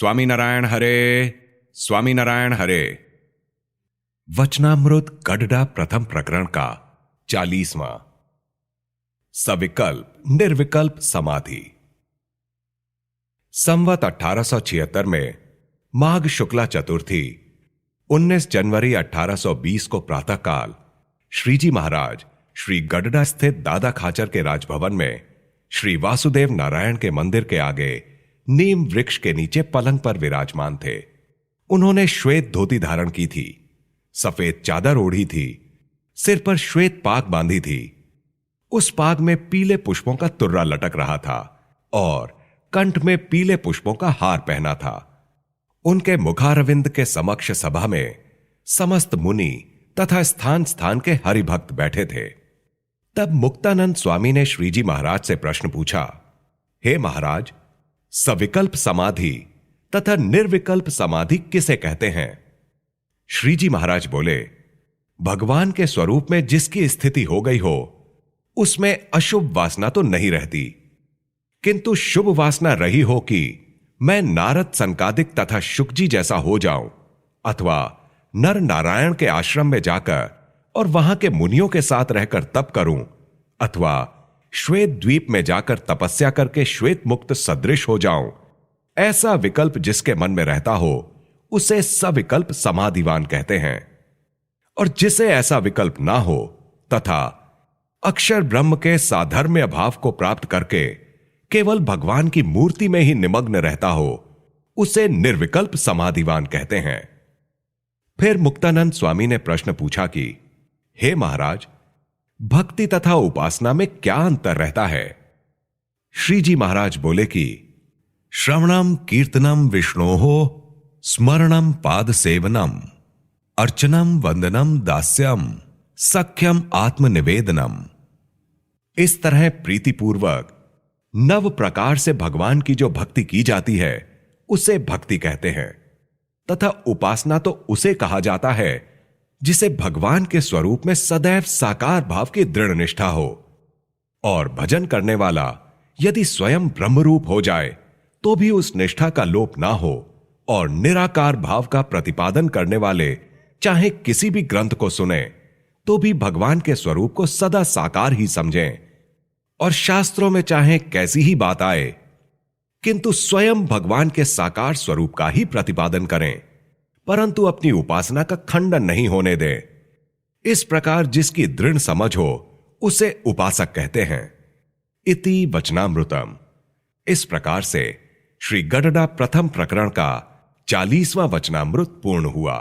स्वामीनारायण हरे, स्वामीनारायण हरे। वचनामृत गडडा प्रथम प्रकरण का 40वां। सविकल्प निर्विकल्प समाधि। संवत 1876 में माघ शुक्ला चतुर्थी 19 जनवरी 1820 को प्रातःकाल श्रीजी महाराज श्री गडडा स्थित दादा खाचर के राजभवन में श्री वासुदेव नारायण के मंदिर के आगे नीम वृक्ष के नीचे पलंग पर विराजमान थे। उन्होंने श्वेत धोती धारण की थी, सफेद चादर ओढ़ी थी, सिर पर श्वेत पाग बांधी थी। उस पाग में पीले पुष्पों का तुर्रा लटक रहा था और कंठ में पीले पुष्पों का हार पहना था। उनके मुखारविंद के समक्ष सभा में समस्त मुनि तथा स्थान स्थान के हरिभक्त बैठे थे। तब मुक्तानंद स्वामी ने श्रीजी महाराज से प्रश्न पूछा, हे महाराज, सविकल्प समाधि तथा निर्विकल्प समाधि किसे कहते हैं? श्रीजी महाराज बोले, भगवान के स्वरूप में जिसकी स्थिति हो गई हो उसमें अशुभ वासना तो नहीं रहती, किंतु शुभ वासना रही हो कि मैं नारद संकादिक तथा शुकजी जैसा हो जाऊं, अथवा नर नारायण के आश्रम में जाकर और वहां के मुनियों के साथ रहकर तप करूं, अथवा श्वेत द्वीप में जाकर तपस्या करके श्वेत मुक्त सदृश हो जाऊं, ऐसा विकल्प जिसके मन में रहता हो उसे सविकल्प समाधिवान कहते हैं। और जिसे ऐसा विकल्प ना हो तथा अक्षर ब्रह्म के साधर्म्य भाव को प्राप्त करके केवल भगवान की मूर्ति में ही निमग्न रहता हो उसे निर्विकल्प समाधिवान कहते हैं। फिर मुक्तानंद स्वामी ने प्रश्न पूछा कि हे महाराज, भक्ति तथा उपासना में क्या अंतर रहता है? श्रीजी महाराज बोले कि श्रवणम कीर्तनम विष्णोहो, स्मरणम पाद सेवनम, अर्चनम वंदनम दास्यम, सख्यम आत्मनिवेदनम। इस तरह प्रीतिपूर्वक नव प्रकार से भगवान की जो भक्ति की जाती है उसे भक्ति कहते हैं, तथा उपासना तो उसे कहा जाता है जिसे भगवान के स्वरूप में सदैव साकार भाव की दृढ़ निष्ठा हो। और भजन करने वाला यदि स्वयं ब्रह्मरूप हो जाए तो भी उस निष्ठा का लोप ना हो, और निराकार भाव का प्रतिपादन करने वाले चाहे किसी भी ग्रंथ को सुने तो भी भगवान के स्वरूप को सदा साकार ही समझें, और शास्त्रों में चाहे कैसी ही बात आए किंतु स्वयं भगवान के साकार स्वरूप का ही प्रतिपादन करें, परंतु अपनी उपासना का खंडन नहीं होने दें। इस प्रकार जिसकी दृढ़ समझ हो उसे उपासक कहते हैं। इति वचनामृतम। इस प्रकार से श्री गडडा प्रथम प्रकरण का 40वां वचनामृत पूर्ण हुआ।